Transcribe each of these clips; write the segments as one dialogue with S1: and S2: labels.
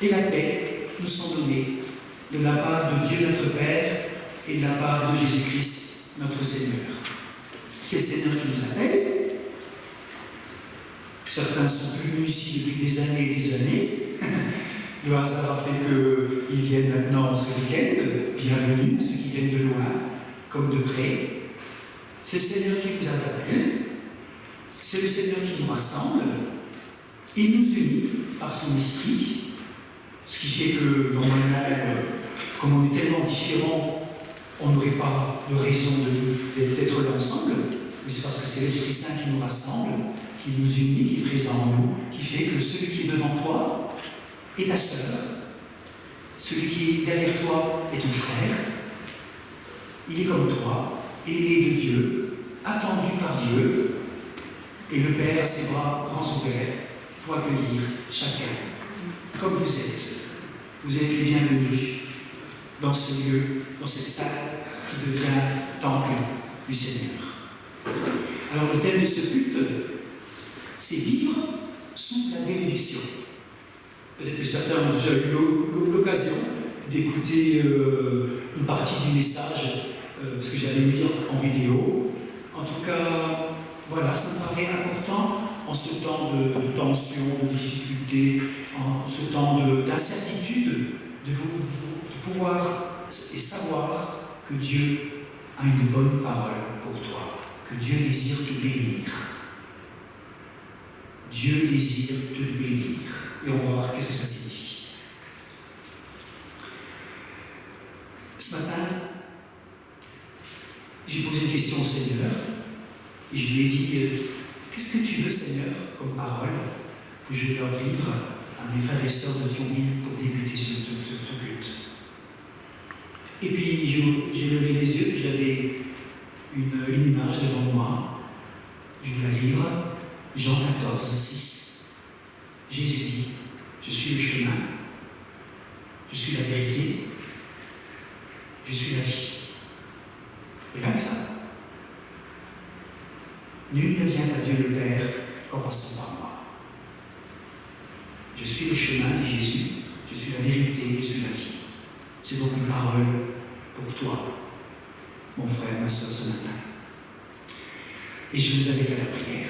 S1: et la paix nous sont données de la part de Dieu notre Père et de la part de Jésus-Christ notre Seigneur. C'est le Seigneur qui nous appelle. Certains sont venus ici depuis des années et des années. Le hasard a fait qu'ils viennent maintenant ce week-end. Bienvenue à ceux qui viennent de loin comme de près. C'est le Seigneur qui nous appelle. C'est le Seigneur qui nous rassemble et nous unit par son esprit. Ce qui fait que, normalement, comme on est tellement différents, on n'aurait pas de raison d'être là ensemble. Mais c'est parce que c'est l'Esprit Saint qui nous rassemble, qui nous unit, qui est présent en nous, qui fait que celui qui est devant toi est ta sœur, celui qui est derrière toi est ton frère, il est comme toi, aimé de Dieu, attendu par Dieu, et le Père, à ses bras grands ouverts, faut accueillir chacun, comme vous êtes. Vous êtes les bienvenus dans ce lieu, dans cette salle qui devient temple du Seigneur. Alors le thème de ce culte, c'est vivre sous la bénédiction. Peut-être que certains ont déjà eu l'occasion d'écouter une partie du message, parce que j'allais le dire en vidéo. En tout cas, voilà, ça me paraît important en ce temps de tension, de difficulté, en ce temps d'incertitude, de pouvoir et savoir que Dieu a une bonne parole pour toi, que Dieu désire te bénir. Dieu désire te bénir. Et on va voir qu'est-ce que ça signifie. Ce matin, j'ai posé une question au Seigneur et je lui ai dit qu'est-ce que tu veux, Seigneur, comme parole que je leur livre à mes frères et sœurs de Thionville pour débuter ce culte. Et puis j'ai levé les yeux, j'avais une image devant moi, je vous la livre, Jean 14, 6. Jésus dit, je suis le chemin, je suis la vérité, je suis la vie. Et rien que ça. Nul ne vient à Dieu le Père qu'en passant par moi. Je suis le chemin, dit Jésus, je suis la vérité, je suis la vie. C'est donc une parole pour toi, mon frère, ma soeur, ce matin. Et je vous invite à la prière.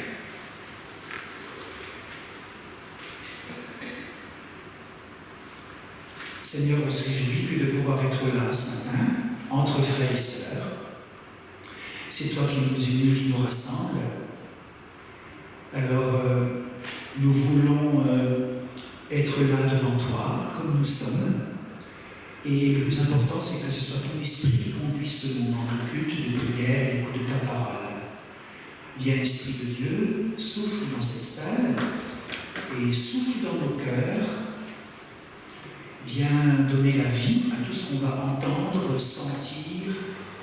S1: Seigneur, on se réjouit que de pouvoir être là ce matin, entre frères et sœurs. C'est toi qui nous unis, qui nous rassemble. Alors, nous voulons être là devant toi, comme nous sommes. Et le plus important, c'est que ce soit ton esprit qui conduise ce moment de culte, de prière, d'écoute de ta parole. Viens, Esprit de Dieu, souffle dans cette salle et souffle dans nos cœurs. Viens donner la vie à tout ce qu'on va entendre, sentir,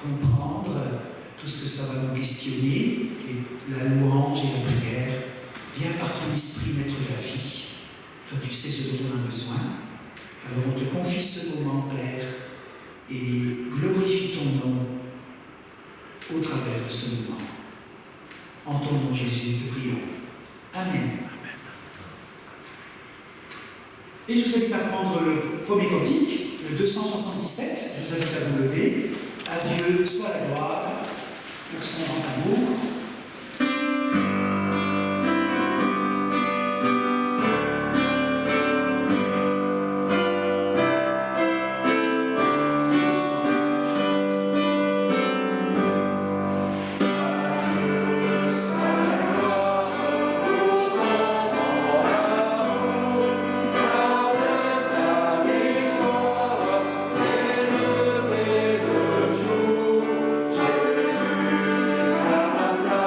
S1: comprendre, tout ce que ça va nous questionner, et la louange et la prière. Viens par ton esprit mettre la vie. Toi, tu sais ce dont on a besoin. Alors on te confie ce moment, Père, et glorifie ton nom au travers de ce moment. En ton nom, Jésus, te prions. Amen. Et je vous invite à prendre le premier cantique, le 277. Je vous invite à vous lever. À Dieu soit la gloire pour son grand amour.
S2: Jésus,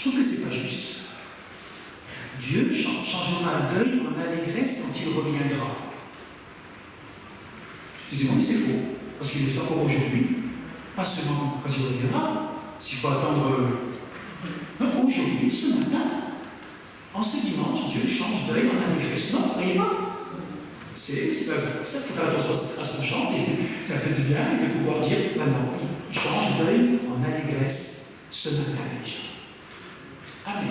S1: trouve que c'est pas juste. Dieu changera un deuil en allégresse quand il reviendra. Excusez-moi, mais c'est faux. Parce qu'il le fait encore aujourd'hui. Pas seulement quand il reviendra. S'il faut attendre. Non, aujourd'hui, ce matin, en ce dimanche, Dieu change deuil en allégresse. Non, croyez pas. Ça, il faut faire attention à ce qu'on chante, et ça fait du bien de pouvoir dire, ben non, il change deuil en allégresse ce matin déjà. Amen.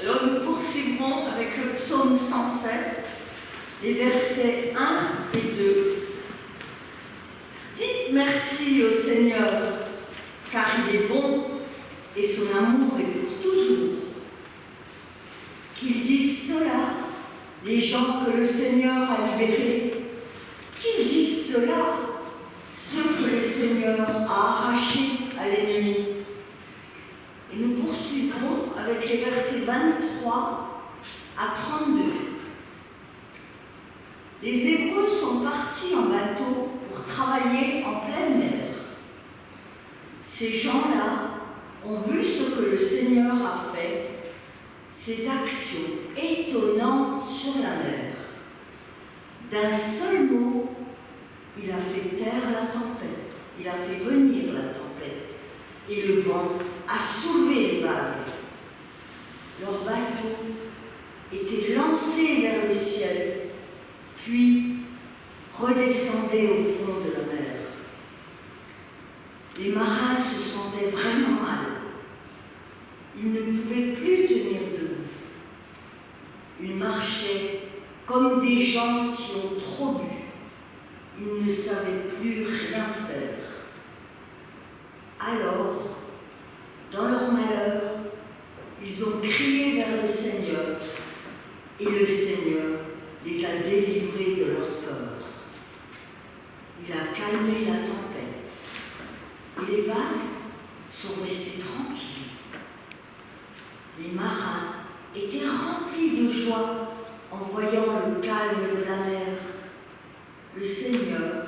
S2: Alors nous poursuivrons avec le psaume 107, les versets 1 et 2. Dites merci au Seigneur, car il est bon et son amour est pour toujours. Qu'ils disent cela, les gens que le Seigneur a libérés. Qu'ils disent cela, ceux que le Seigneur a arrachés à l'ennemi. Et nous poursuivrons avec les versets 23 à 32. Les Hébreux sont partis en bateau pour travailler en pleine mer. Ces gens-là ont vu ce que le Seigneur a fait, ses actions étonnantes sur la mer. D'un seul mot, il a fait taire la tempête, il a fait venir la tempête, et le vent a soulevé les vagues. Leur bateau était lancé vers le ciel, puis redescendait au fond de la mer. Les marins se sentaient vraiment mal. Ils ne pouvaient plus tenir debout. Ils marchaient comme des gens qui ont trop bu. Ils ne savaient plus rien faire. Alors, dans leur malheur, ils ont crié vers le Seigneur, et le Seigneur les a délivrés de leur peur. Il a calmé la tempête, et les vagues sont restées tranquilles. Les marins étaient remplis de joie en voyant le calme de la mer. Le Seigneur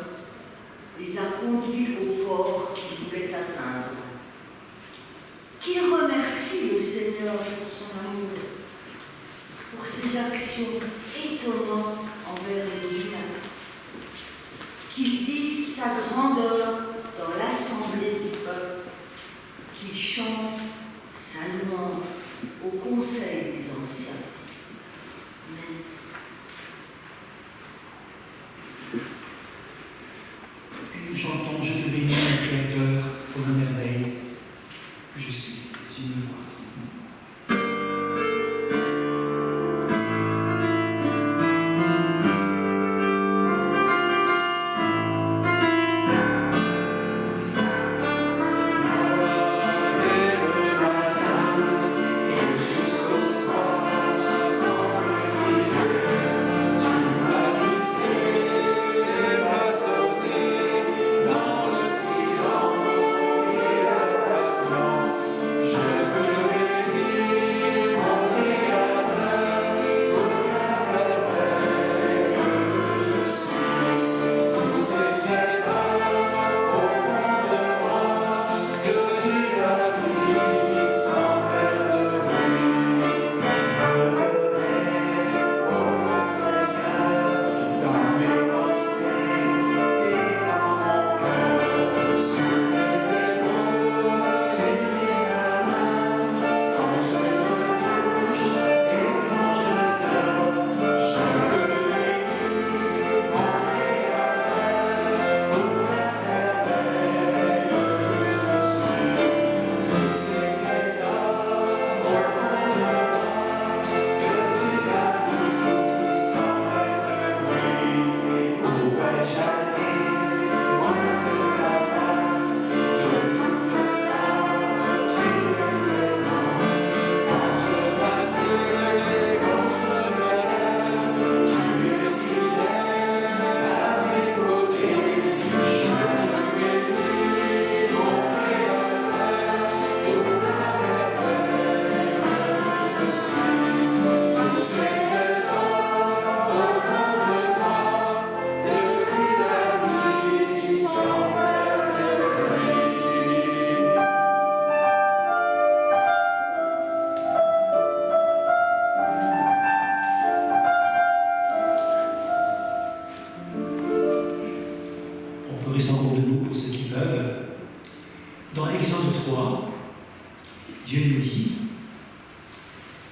S2: les a conduits au port qu'ils voulaient atteindre. Qu'ils remercient le Seigneur pour son amour, pour ses actions étonnantes envers les humains. Qu'ils disent sa grandeur dans l'assemblée du peuple, qu'ils chantent sa louange au conseil des anciens. Amen. Et nous chantons, je te bénis, mon Créateur, pour la merveille que je suis.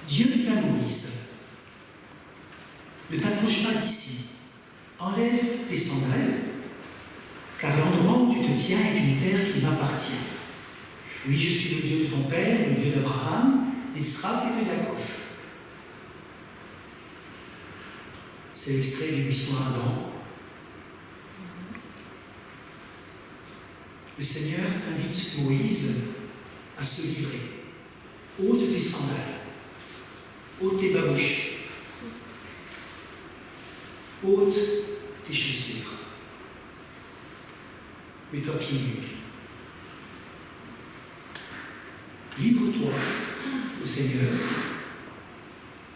S1: Dieu dit à Moïse, ne t'approche pas d'ici, enlève tes sandales, car l'endroit où tu te tiens est une terre qui m'appartient. Oui, je suis le Dieu de ton père, le Dieu d'Abraham, d'Isaac et de Jacob. C'est l'extrait du buisson ardent. Le Seigneur invite Moïse à se livrer. Ôte tes sandales, ôte tes babouches, ôte tes chaussures, mets-toi pieds nus. Livre-toi au Seigneur,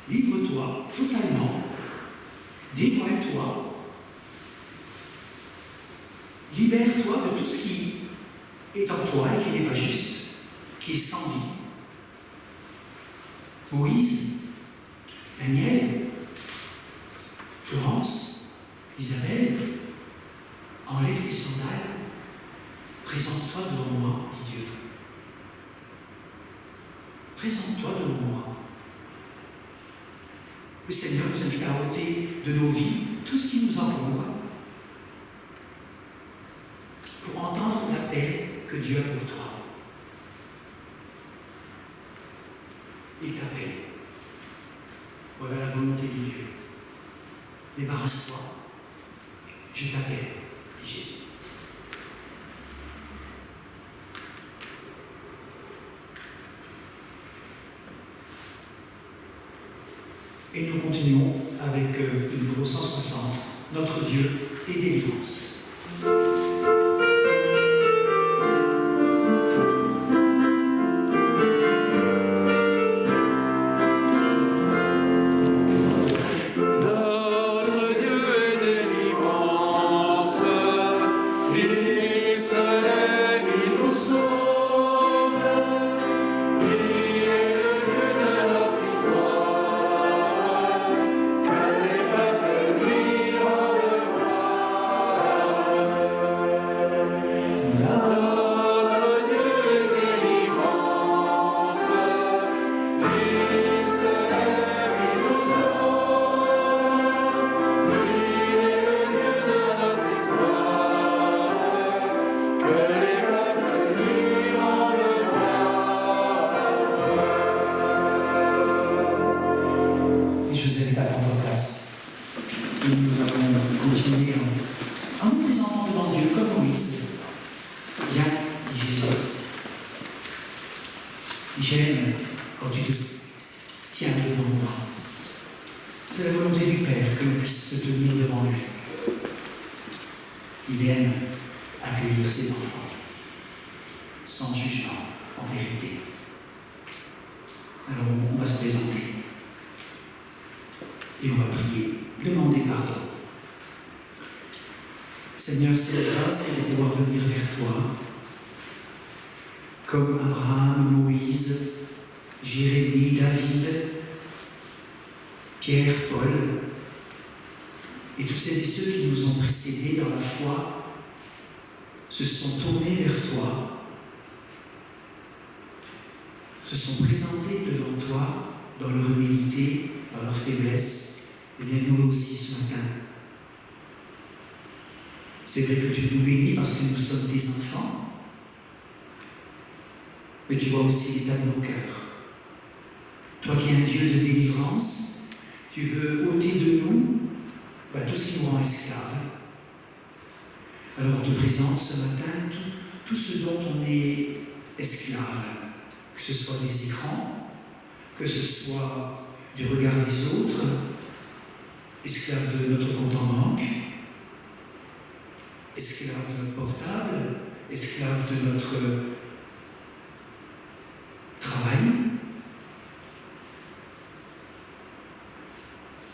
S1: livre-toi totalement, dévoile-toi, libère-toi de tout ce qui est en toi et qui n'est pas juste, qui est sans vie. Moïse, Daniel, Florence, Isabelle, enlève tes sandales, présente-toi devant moi, dit Dieu. Présente-toi devant moi. Le Seigneur nous invite à ôter de nos vies tout ce qui nous encombre pour entendre l'appel que Dieu a pour toi. Il t'appelle. Voilà la volonté de Dieu. Débarrasse-toi. Je t'appelle, dit Jésus. Et nous continuons avec le numéro 160, Notre Dieu et délivrance. J'aime quand tu te tiens devant moi. C'est la volonté du Père que l'on puisse se tenir devant lui. Il aime accueillir ses enfants, sans jugement, en vérité. Alors on va se présenter et on va prier, demander pardon. Seigneur, c'est la grâce de pouvoir venir vers toi, comme Abraham, Moïse, Jérémie, David, Pierre, Paul, et tous ces et ceux qui nous ont précédés dans la foi, se sont tournés vers toi, se sont présentés devant toi dans leur humilité, dans leur faiblesse, et bien nous aussi ce matin. C'est vrai que tu nous bénis parce que nous sommes tes enfants, mais tu vois aussi l'état de nos cœurs. Toi qui es un Dieu de délivrance, tu veux ôter de nous tout ce qui nous rend esclaves. Alors on te présente ce matin tout ce dont on est esclave, que ce soit des écrans, que ce soit du regard des autres, esclave de notre compte en banque, esclave de notre portable, esclave de notre travail,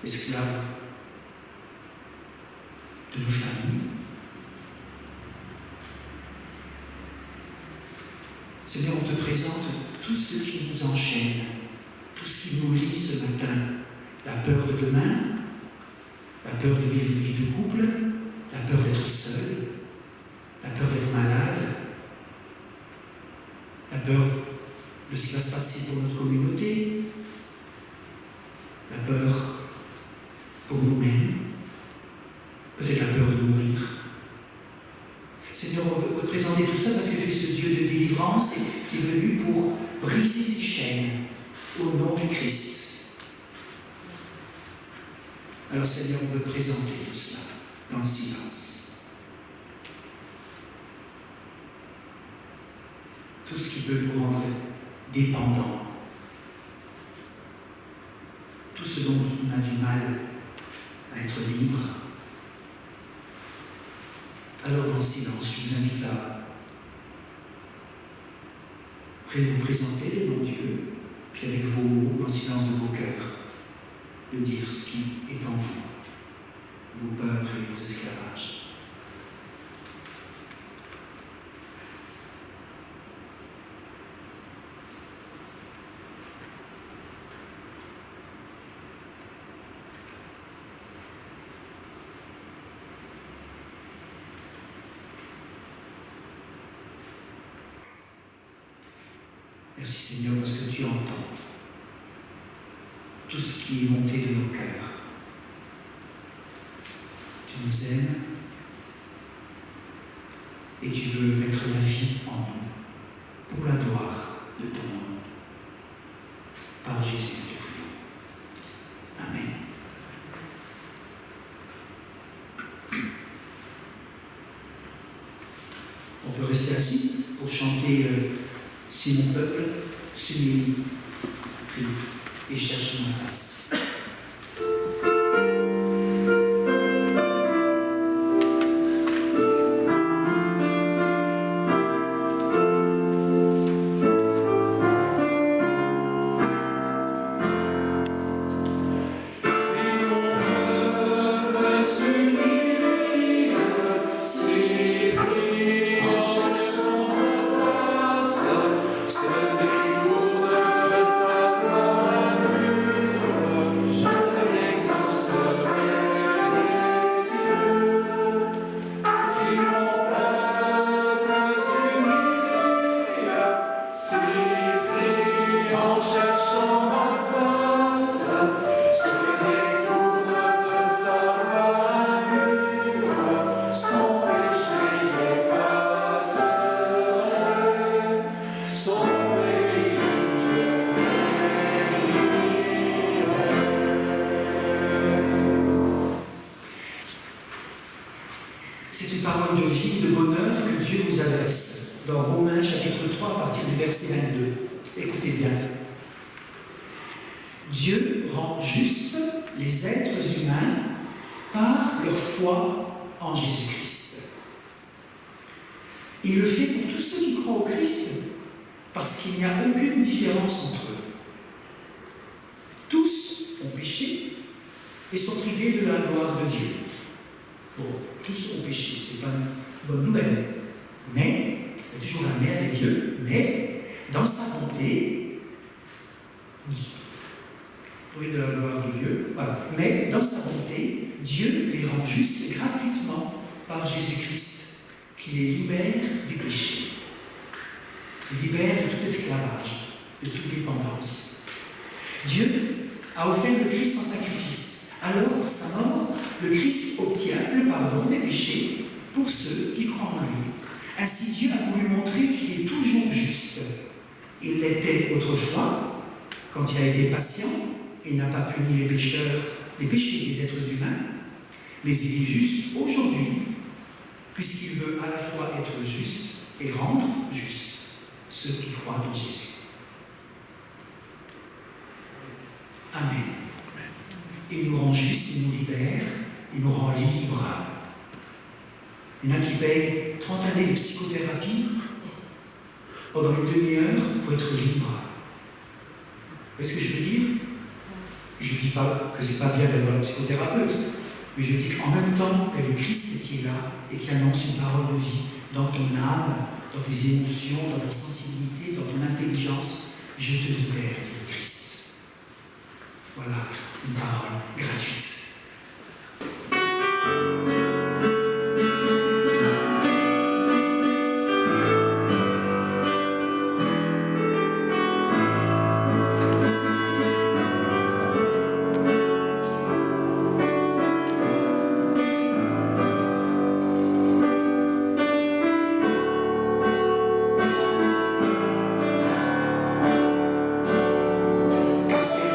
S1: esclave de nos familles. Seigneur, on te présente tout ce qui nous enchaîne, tout ce qui nous lie ce matin. La peur de demain, la peur de vivre une vie de couple, la peur d'être seul, la peur d'être malade, la peur de ce qui va se passer pour notre communauté, du Christ. Alors Seigneur, on veut présenter tout cela dans le silence. Tout ce qui peut nous rendre dépendants. Tout ce dont on a du mal à être libre. Alors dans le silence, je vous invite à vous présenter devant Dieu, puis avec vos mots, dans le silence de vos cœurs, de dire ce qui est en vous, vos peurs et vos esclavages. Merci Seigneur parce que tu entends tout ce qui est monté de nos cœurs. Tu nous aimes et tu veux mettre la vie en nous pour la gloire de ton nom. Par Jésus, nous te prions. Amen. On peut rester assis pour chanter Si mon peuple s'humilie, prie et cherche ma face. C'est une parole de vie, de bonheur que Dieu vous adresse dans Romains chapitre 3 à partir du verset 22. Écoutez bien. Dieu rend juste les êtres humains par leur foi en Jésus-Christ. Il le fait pour tous ceux qui croient au Christ parce qu'il n'y a aucune différence entre eux. Tous ont péché et sont privés de la gloire de Dieu. Bon, tous ont péché, c'est pas une bonne nouvelle. Mais, il y a toujours un mais avec Dieu, mais dans sa bonté, privés de la gloire de Dieu, voilà. Mais dans sa bonté, Dieu les rend justes gratuitement par Jésus-Christ, qui les libère du péché, les libère de tout esclavage, de toute dépendance. Dieu a offert le Christ en sacrifice. Alors, par sa mort, le Christ obtient le pardon des péchés pour ceux qui croient en lui. Ainsi, Dieu a voulu montrer qu'il est toujours juste. Il l'était autrefois, quand il a été patient et n'a pas puni les péchés des êtres humains, mais il est juste aujourd'hui, puisqu'il veut à la fois être juste et rendre juste ceux qui croient en Jésus. Amen. Il nous rend juste, il nous libère, il nous rend libres. Il y en a qui payent 30 années de psychothérapie pendant une demi-heure pour être libre. Vous voyez ce que je veux dire? Je ne dis pas que c'est pas bien d'avoir un psychothérapeute, mais je dis qu'en même temps, il y a le Christ qui est là et qui annonce une parole de vie dans ton âme, dans tes émotions, dans ta sensibilité, dans ton intelligence. Je te libère, dit le Christ. Voilà, une parole gratuite.
S3: Cause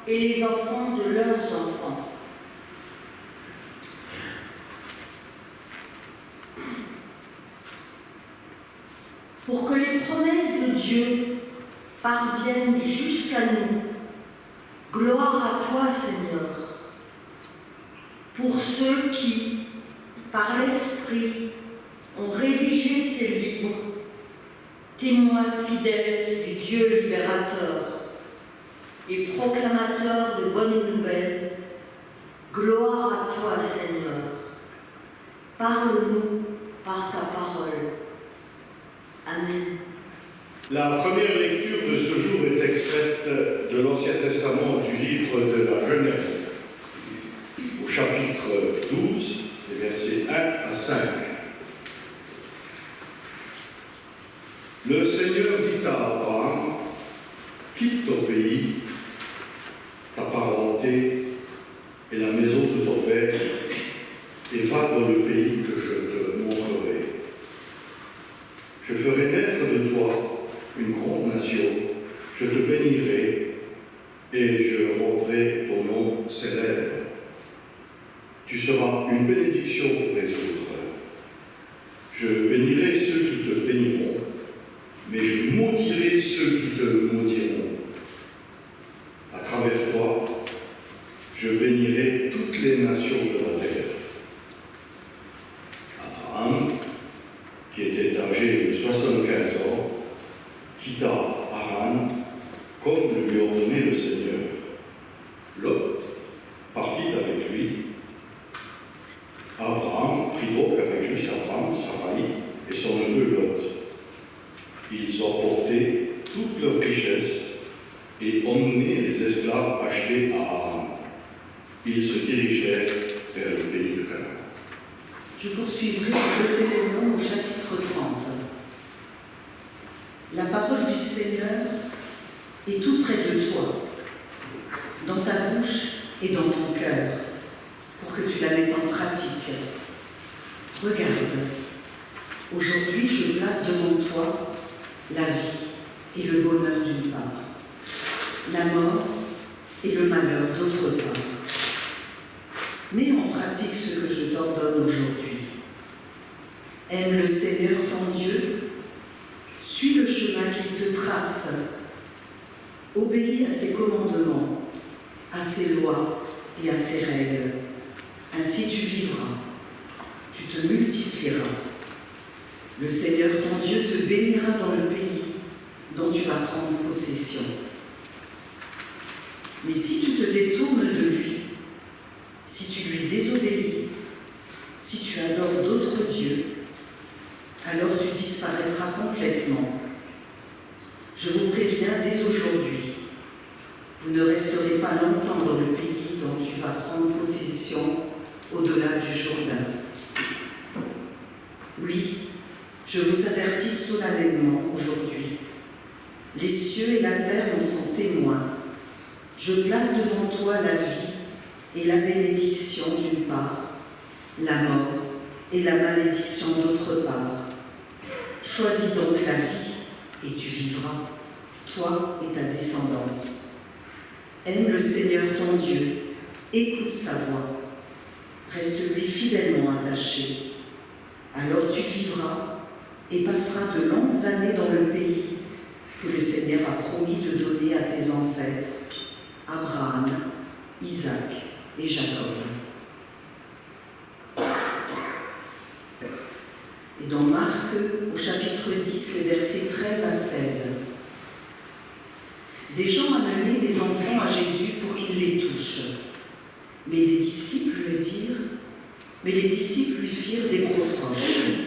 S2: et les enfants de leurs enfants. Pour que les promesses de Dieu parviennent jusqu'à nous, gloire à toi, Seigneur. Pour ceux qui, par l'Esprit, ont rédigé ces livres, témoins fidèles du Dieu libérateur et proclamateur de bonnes nouvelles, gloire à toi, Seigneur. Parle-nous par ta parole. Amen.
S3: La première lecture de ce jour est extraite de l'Ancien Testament du livre de la Genèse, au chapitre 12, les versets 1 à 5. Le Seigneur dit à Abraham, quitte ton pays, ta parenté et la maison de ton père, et va dans le pays que je te montrerai. Je ferai naître de toi une grande nation, je te bénirai et je rendrai ton nom célèbre. Tu seras une bénédiction pour les autres. Je bénirai ceux qui te béniront, mais je maudirai ceux qui te maudiront. À travers toi, je bénirai toutes les nations de la terre. Abraham, qui était âgé de 75 ans, quitta Haran comme le lui ordonnait le Seigneur. Lot partit avec lui. Abraham prit donc avec lui sa femme, Sarai, et son neveu Lot. Ils emportaient toute leur richesse et emmenaient les esclaves achetés à Haran. Ils se dirigèrent vers le pays de Canaan.
S4: Je poursuivrai le Deutéronome au chapitre 30. La parole du Seigneur est tout près de toi, dans ta bouche et dans ton cœur, pour que tu la mettes en pratique. Regarde, aujourd'hui je place devant toi la vie et le bonheur d'une part, la mort et le malheur d'autre part. Mets en pratique ce que je t'ordonne aujourd'hui. Aime le Seigneur ton Dieu, suis le chemin qu'il te trace, obéis à ses commandements, à ses lois et à ses règles. Ainsi tu vivras, tu te multiplieras. Le Seigneur ton Dieu te bénira dans le pays dont tu vas prendre possession. Mais si tu te détournes de lui, si tu lui désobéis, si tu adores d'autres dieux, alors tu disparaîtras complètement. Je vous préviens dès aujourd'hui, vous ne resterez pas longtemps dans le pays dont tu vas prendre possession au-delà du Jourdain. Oui, je vous avertis solennellement aujourd'hui. Les cieux et la terre en sont témoins. Je place devant toi la vie et la bénédiction d'une part, la mort et la malédiction d'autre part. Choisis donc la vie et tu vivras, toi et ta descendance. Aime le Seigneur ton Dieu, écoute sa voix, reste-lui fidèlement attaché. Alors tu vivras et passeras de longues années dans le pays que le Seigneur a promis de donner à tes ancêtres, Abraham, Isaac et Jacob. Et dans Marc, au chapitre 10, les versets 13 à 16, des gens amenaient des enfants à Jésus pour qu'il les touche. Mais des disciples le dirent, mais les disciples lui firent des reproches.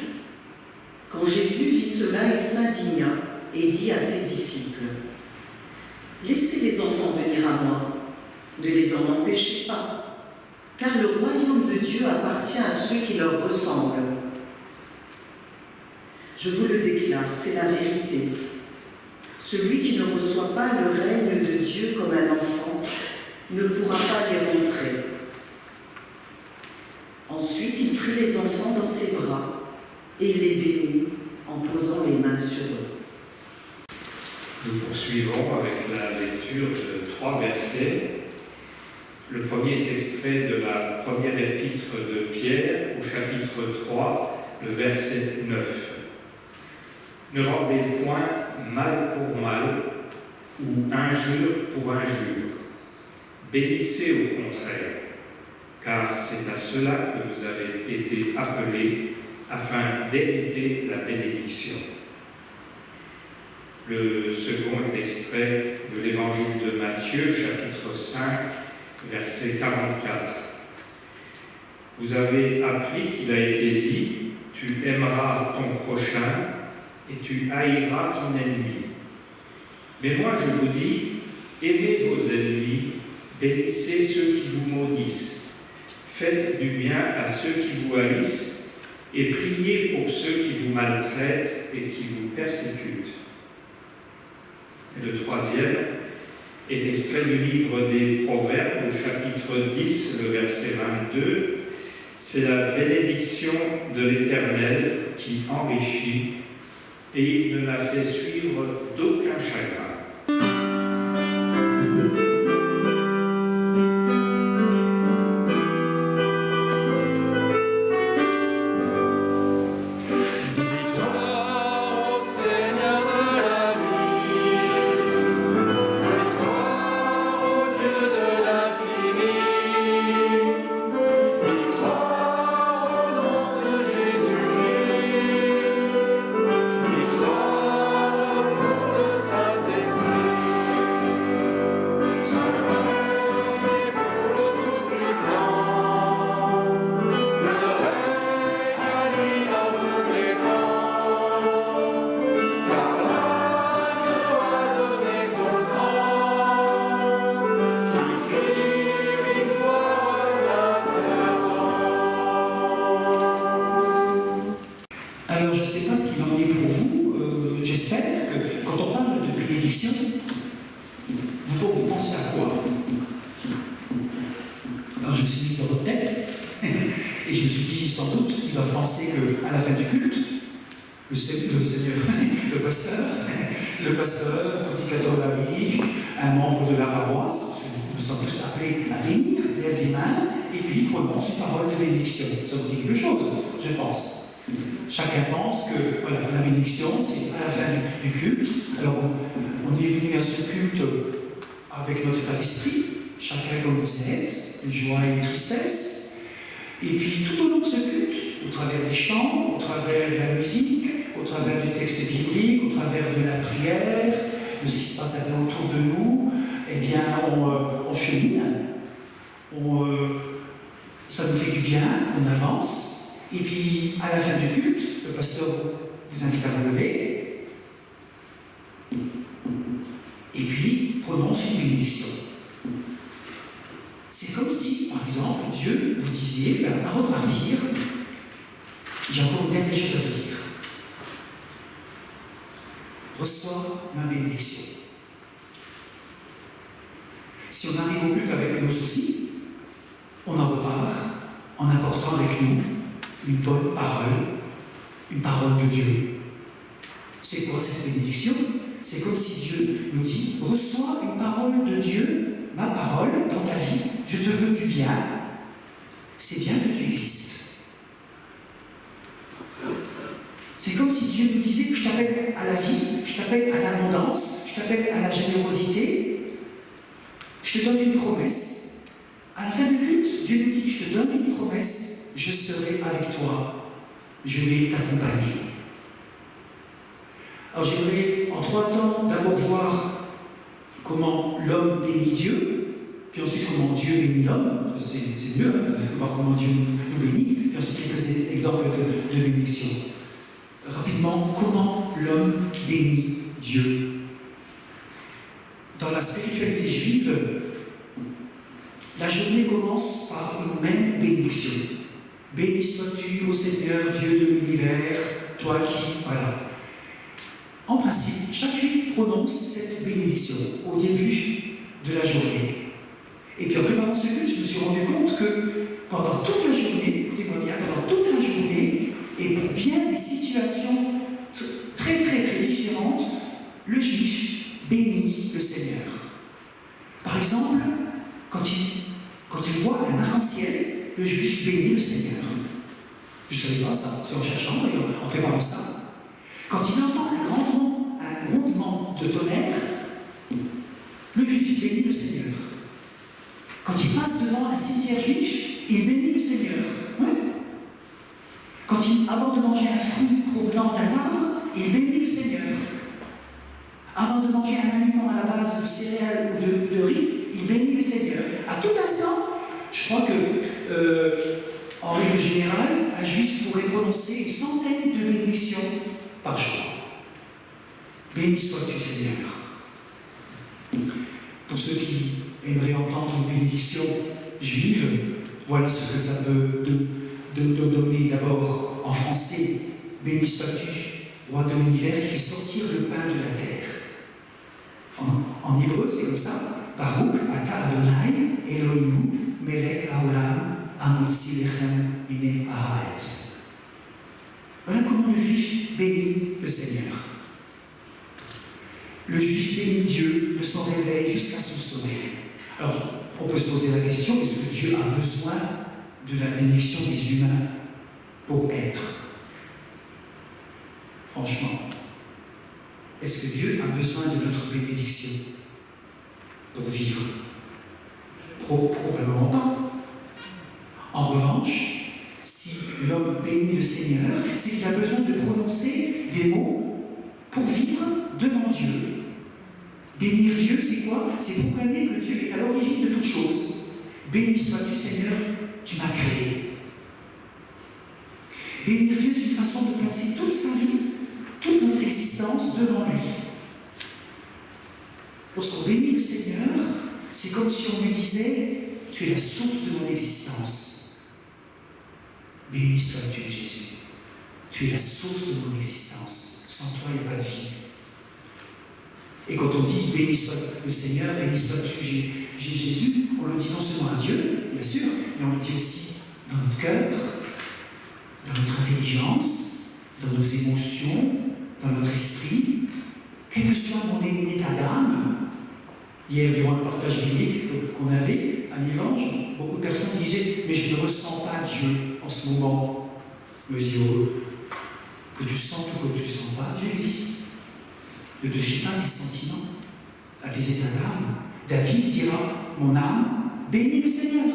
S4: Quand Jésus vit cela, il s'indigna et dit à ses disciples, « Laissez les enfants venir à moi, ne les en empêchez pas, car le royaume de Dieu appartient à ceux qui leur ressemblent. Je vous le déclare, c'est la vérité. Celui qui ne reçoit pas le règne de Dieu comme un enfant ne pourra pas y rentrer. » Ensuite, il prit les enfants dans ses bras et les bénit en posant les mains sur eux.
S5: Nous poursuivons avec la lecture de 3 versets Le premier est extrait de la première épître de Pierre, au chapitre 3, le verset 9. Ne rendez point mal pour mal ou injure pour injure. Bénissez au contraire, car c'est à cela que vous avez été appelés afin d'hériter la bénédiction. Le second est extrait de l'évangile de Matthieu, chapitre 5, verset 44. Vous avez appris qu'il a été dit, tu aimeras ton prochain et tu haïras ton ennemi. Mais moi je vous dis, aimez vos ennemis, bénissez ceux qui vous maudissent, faites du bien à ceux qui vous haïssent et priez pour ceux qui vous maltraitent et qui vous persécutent. Et le troisième est extrait du livre des Proverbes, au chapitre 10, le verset 22. C'est la bénédiction de l'Éternel qui enrichit, et il ne la fait suivre d'aucun chagrin.
S1: Alors, je ne sais pas ce qu'il en est pour vous. J'espère que quand on parle de bénédiction, vous pensez à quoi? Alors, je me suis mis dans votre tête et je me suis dit, sans doute, ils doivent penser qu'à la fin du culte, le Seigneur, le pasteur, prédicateur laïque, un membre de la paroisse, nous sommes tous appelés à bénir, lève les mains et puis prononce une parole de bénédiction. Ça vous dit quelque chose, je pense. Chacun pense que voilà, la bénédiction, c'est à la fin du culte. Alors, on est venu à ce culte avec notre état d'esprit, chacun comme vous êtes, une joie et une tristesse. Et puis, tout au long de ce culte, au travers des chants, au travers de la musique, au travers du texte biblique, au travers de la prière, de ce qui se passe autour de nous, eh bien, on chemine, ça nous fait du bien, on avance. Et puis, à la fin du culte, le pasteur vous invite à vous lever et puis prononce une bénédiction. C'est comme si, par exemple, Dieu vous disait, avant de partir, j'ai encore une dernière chose à vous dire. Reçois ma bénédiction. Si on arrive au culte avec nos soucis, on en repart en apportant avec nous une bonne une parole de Dieu. C'est quoi cette bénédiction? C'est comme si Dieu nous dit, reçois une parole de Dieu, ma parole, dans ta vie, je te veux du bien, c'est bien que tu existes. C'est comme si Dieu nous disait que je t'appelle à la vie, je t'appelle à l'abondance, je t'appelle à la générosité, je te donne une promesse. À la fin du culte, Dieu nous dit, je te donne une promesse, je serai avec toi, je vais t'accompagner. Alors j'aimerais en 3 temps d'abord voir comment l'homme bénit Dieu, puis ensuite comment Dieu bénit l'homme, c'est mieux de voir comment Dieu nous bénit, puis ensuite quelques exemples de bénédiction. Rapidement, comment l'homme bénit Dieu? Dans la spiritualité juive, la journée commence par une même bénédiction. Béni sois-tu, ô Seigneur, Dieu de l'univers, toi qui... Voilà. En principe, chaque juif prononce cette bénédiction au début de la journée. Et puis en préparant ce culte, je me suis rendu compte que pendant toute la journée, écoutez-moi bien, pendant toute la journée, et pour bien des situations très différentes, le juif bénit le Seigneur. Par exemple, quand arc-en-ciel, le juif bénit le Seigneur. Je ne savais pas ça, c'est en cherchant et en préparant ça. Quand il entend un grondement de tonnerre, le juif bénit le Seigneur. Quand il passe devant un cimetière juif, il bénit le Seigneur. Ouais. Avant de manger un fruit provenant d'un arbre, il bénit le Seigneur. Avant de manger un aliment à la base de céréales ou de riz, il bénit le Seigneur. À tout instant, je crois que, en règle générale, un juif pourrait prononcer une centaine de bénédictions par jour. Béni sois-tu, Seigneur. Pour ceux qui aimeraient entendre une bénédiction juive, voilà ce que ça peut donner d'abord en français. Béni sois-tu, roi de l'univers, qui fait sortir le pain de la terre. En hébreu, c'est comme ça. Baruch ata Adonai Eloheinu melech haolam hamotzi lechem mine haaretz. Voilà comment le juif bénit le Seigneur. Le juif bénit Dieu de son réveil jusqu'à son sommeil. Alors, on peut se poser la question, est-ce que Dieu a besoin de la bénédiction des humains pour être? Franchement, est-ce que Dieu a besoin de notre bénédiction pour vivre? Probablement pas. En revanche, si l'homme bénit le Seigneur, c'est qu'il a besoin de prononcer des mots pour vivre devant Dieu. Bénir Dieu, c'est quoi? C'est proclamer que Dieu est à l'origine de toutes choses. Béni sois-tu, Seigneur, tu m'as créé. Bénir Dieu, c'est une façon de placer toute sa vie, toute notre existence devant lui. Lorsqu'on bénit le Seigneur, c'est comme si on lui disait, tu es la source de mon existence. Béni sois-tu, Jésus. Tu es la source de mon existence. Sans toi, il n'y a pas de vie. Et quand on dit béni soit le Seigneur, béni sois-tu Jésus, on le dit non seulement à Dieu, bien sûr, mais on le dit aussi dans notre cœur, dans notre intelligence, dans nos émotions, dans notre esprit, quel que soit mon état d'âme. Hier, durant le partage biblique qu'on avait à Livange, beaucoup de personnes disaient « Mais je ne ressens pas Dieu en ce moment. » Je dis heureux. Que tu sentes ou que tu ne sens pas, Dieu existe. Ne te fie pas à tes sentiments, à tes états d'âme. David dira « Mon âme, bénis le Seigneur. »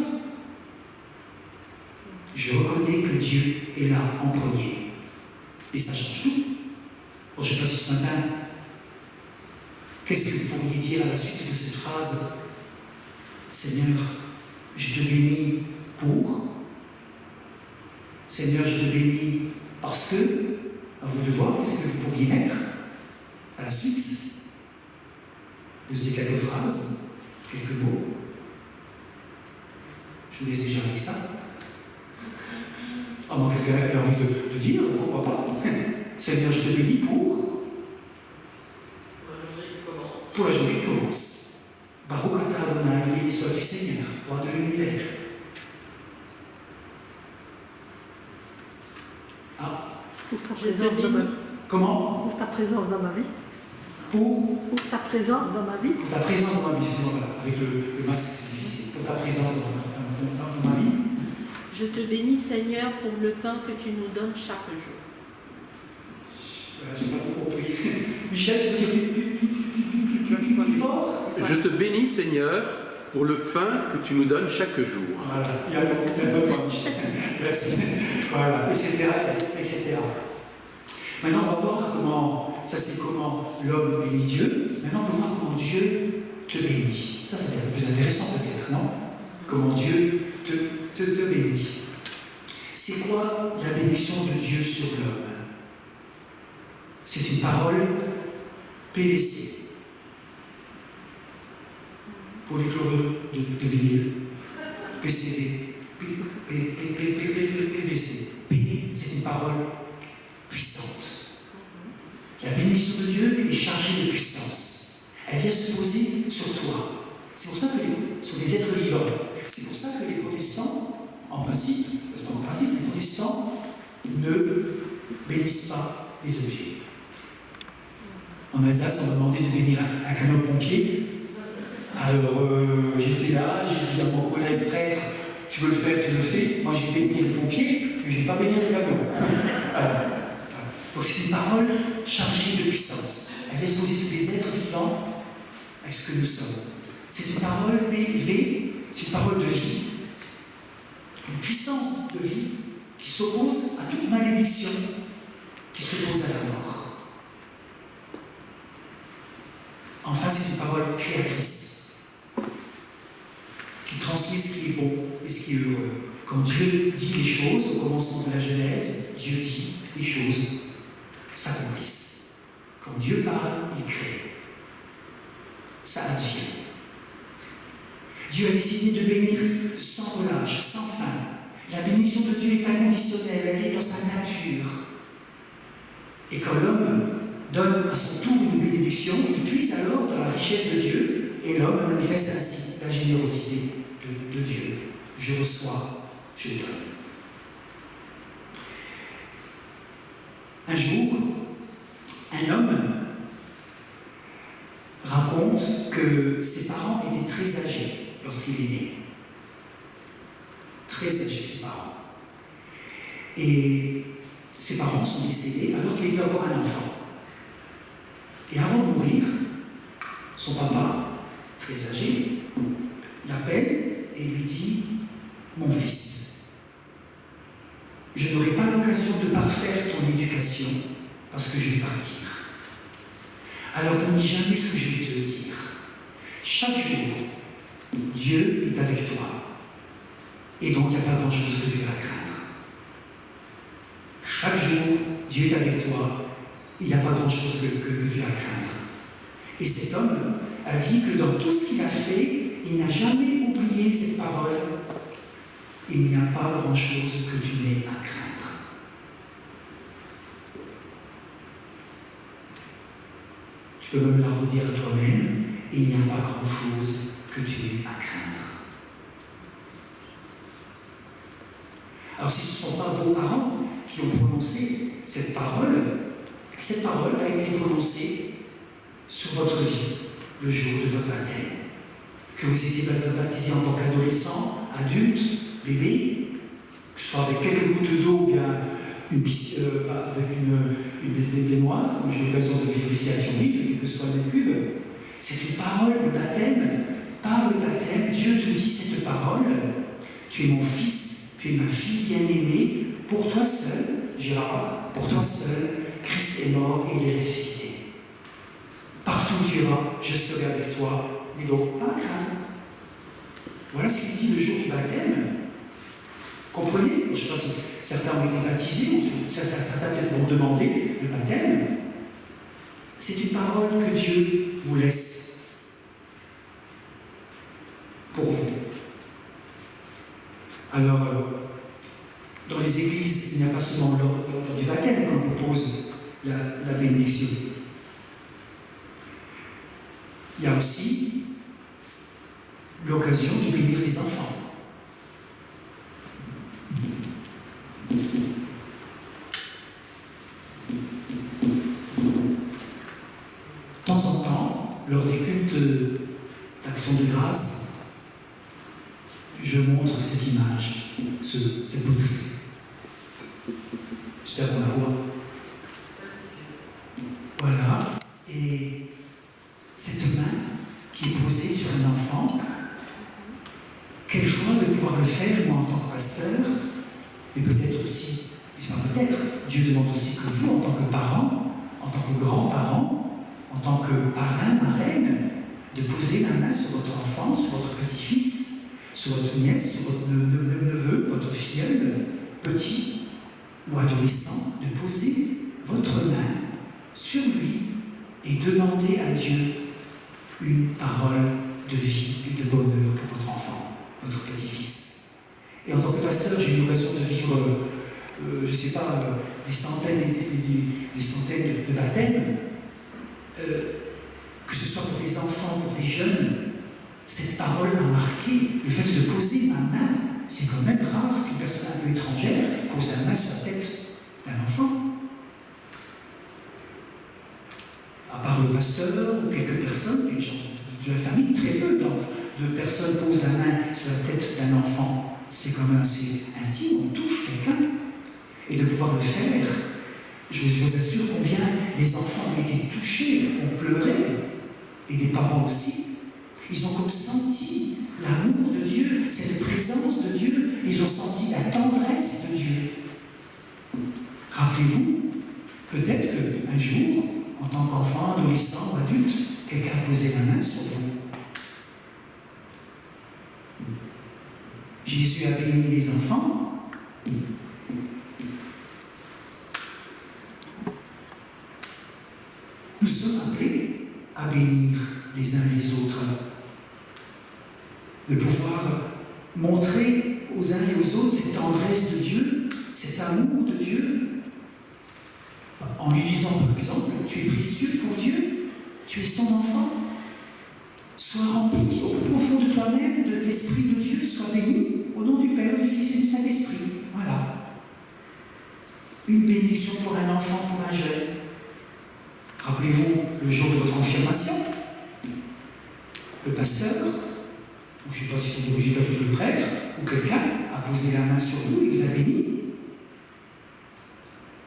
S1: Je reconnais que Dieu est là en premier. Et ça change tout. Bon, je ne sais pas si ce matin, qu'est-ce que vous pourriez dire à la suite de cette phrase? Seigneur, je te bénis pour. Seigneur, je te bénis parce que. À vous de voir, qu'est-ce que vous pourriez mettre à la suite de ces quelques phrases, quelques mots. Je vous laisse déjà avec ça. À moins que quelqu'un ait envie de dire, pourquoi pas. Seigneur, je te bénis pour la journée qui commence. Baruch ata Adonai, béni sois-tu Seigneur, roi de l'univers. Ah.
S6: Pour ta présence dans ma vie.
S1: Comment?
S6: Pour ta présence dans ma vie.
S1: Pour
S6: ta présence dans ma vie.
S1: Pour ta présence dans ma vie, excusez-moi, voilà. Avec le masque, c'est difficile. Pour ta présence dans ma vie.
S7: Je te bénis, Seigneur, pour le pain que tu nous donnes chaque jour.
S1: Voilà, j'ai pas tout compris. Michel, tu veux dire plus fort?
S8: Je te bénis, Seigneur, pour le pain que tu nous donnes chaque jour.
S1: Voilà, il y a un bon point, Michel. Merci. Voilà, etc., etc. Maintenant, on va voir comment, ça c'est comment l'homme bénit Dieu. Maintenant, on va voir comment Dieu te bénit. Ça, c'est un peu plus intéressant peut-être, non? Comment Dieu te bénit. C'est quoi la bénédiction de Dieu sur l'homme? C'est une parole PVC. Polychlorure de vinyle. PCV. PVC. P, c'est une parole puissante. La bénédiction de Dieu est chargée de puissance. Elle vient se poser sur toi. C'est pour ça que sur des êtres vivants. C'est pour ça que les protestants, en principe, parce qu'en principe, les protestants ne bénissent pas les objets. En Alsace, on m'a demandé de bénir un camion de pompier. Alors, j'étais là, j'ai dit à mon collègue prêtre, Tu veux le faire, tu le fais. Moi, j'ai baigné les pompiers, mais je n'ai pas baigné le camion. Donc, c'est une parole chargée de puissance. Elle vient se poser sur les êtres vivants avec ce que nous sommes. C'est une parole élevée, c'est une parole de vie. Une puissance de vie qui s'oppose à toute malédiction, qui s'oppose à la mort. Enfin, c'est une parole créatrice, qui transmet ce qui est bon et ce qui est heureux. Quand Dieu dit les choses, au commencement de la Genèse, Dieu dit les choses s'accomplissent. Quand Dieu parle, il crée. Ça advient. Dieu a décidé de bénir sans relâche, sans fin. La bénédiction de Dieu est inconditionnelle, elle est dans sa nature. Et quand l'homme donne à son tour une bénédiction, il puise alors dans la richesse de Dieu, et l'homme manifeste ainsi la générosité de Dieu. Je reçois, je donne. Un jour, un homme raconte que ses parents étaient très âgés lorsqu'il est né. Très âgés, ses parents. Et ses parents sont décédés alors qu'il était encore un enfant. Et avant de mourir, son papa, très âgé, l'appelle et lui dit « Mon fils, je n'aurai pas l'occasion de parfaire ton éducation parce que je vais partir. Alors n'oublie jamais ce que je vais te dire. Chaque jour, Dieu est avec toi. Et donc, il n'y a pas grand-chose que tu as à craindre. Chaque jour, Dieu est avec toi. Il n'y a pas grand-chose que tu as à craindre. » Et cet homme a dit que dans tout ce qu'il a fait, il n'a jamais oublié cette parole. Il n'y a pas grand-chose que tu n'aies à craindre. Tu peux même la redire à toi-même. Il n'y a pas grand-chose que tu n'aies à craindre. Alors si ce ne sont pas vos parents qui ont prononcé cette parole a été prononcée sur votre vie le jour de votre baptême. Que vous étiez baptisé en tant qu'adolescent, adulte, bébé, que ce soit avec quelques gouttes d'eau ou bien avec une baignoire, comme j'ai l'occasion de vivre ici à Thionville, quel que soit le cube. C'est une parole, le baptême. Par le baptême, Dieu te dit cette parole. Tu es mon fils, tu es ma fille bien-aimée. Pour toi seul, Gérard, pour toi seul, Christ est mort et il est ressuscité. Partout où tu iras, je serai avec toi. N'aie donc pas crainte. Voilà ce qu'il dit le jour du baptême. Comprenez? Je ne sais pas si certains ont été baptisés, ou certains peut-être vont demander le baptême. C'est une parole que Dieu vous laisse pour vous. Alors, dans les églises, il n'y a pas seulement lors du baptême qu'on propose la bénédiction. Il y a aussi l'occasion de bénir des enfants. De temps en temps, lors des cultes d'action de grâce, je montre cette image, cette bouteille. J'espère qu'on la voit. Voilà. Et cette main qui est posée sur un enfant, quelle joie de pouvoir le faire, moi en tant que pasteur, et peut-être aussi, et c'est pas peut-être, Dieu demande aussi que vous, en tant que parents, en tant que grands-parents, en tant que parrain, marraine, de poser la main sur votre enfant, sur votre petit-fils, sur votre nièce, sur votre neveu, votre filleul, petit ou adolescent, de poser votre main sur lui et demander à Dieu une parole de vie et de bonheur pour votre enfant, votre petit-fils. Et en tant que pasteur, j'ai eu l'occasion de vivre, je ne sais pas, des centaines et des centaines de baptêmes, que ce soit pour des enfants, pour des jeunes. Cette parole a marqué. Le fait de poser ma main, c'est quand même rare qu'une personne un peu étrangère pose la main sur la tête d'un enfant. À part le pasteur ou quelques personnes, des gens de la famille, très peu de personnes posent la main sur la tête d'un enfant. c'est quand même assez intime, on touche quelqu'un. Et de pouvoir le faire, je vous assure combien des enfants ont été touchés, ont pleuré, et des parents aussi. Ils ont comme senti l'amour de Dieu, cette présence de Dieu, ils ont senti la tendresse de Dieu. Rappelez-vous, peut-être qu'un jour, en tant qu'enfant, adolescent ou adulte, quelqu'un a posé la main sur vous. Jésus a béni les enfants. Nous sommes appelés à bénir les uns les autres, de pouvoir montrer aux uns et aux autres cette tendresse de Dieu, cet amour de Dieu, en lui disant par exemple, tu es précieux pour Dieu, tu es son enfant, sois rempli au plus profond de toi-même de l'Esprit de Dieu, sois béni au nom du Père, du Fils et du Saint-Esprit. Voilà. Une bénédiction pour un enfant, pour un jeune. Rappelez-vous le jour de votre confirmation, le pasteur, ou je ne sais pas si c'est d'origine catholique ou le prêtre, ou quelqu'un a posé la main sur vous et vous a béni.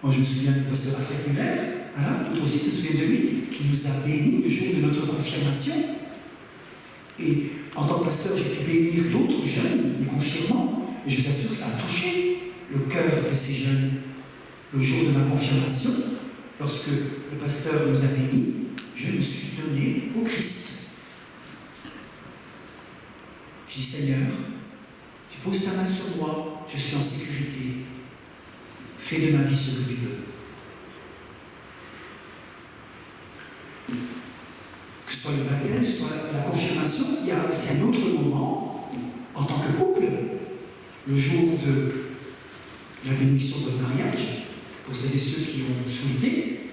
S1: Moi je me souviens du pasteur Alfred Muller, voilà, d'autres aussi se souviennent de lui, qui nous a bénis le jour de notre confirmation. Et en tant que pasteur, j'ai pu bénir d'autres jeunes, des confirmants, et je vous assure que ça a touché le cœur de ces jeunes. Le jour de ma confirmation, lorsque le pasteur nous a bénis, je me suis donné au Christ. Je dis, Seigneur, tu poses ta main sur moi, je suis en sécurité. Fais de ma vie ce que tu veux. Que ce soit le baptême, que ce soit la confirmation, il y a aussi un autre moment, en tant que couple, le jour de la bénédiction de votre mariage, pour celles et ceux qui ont souhaité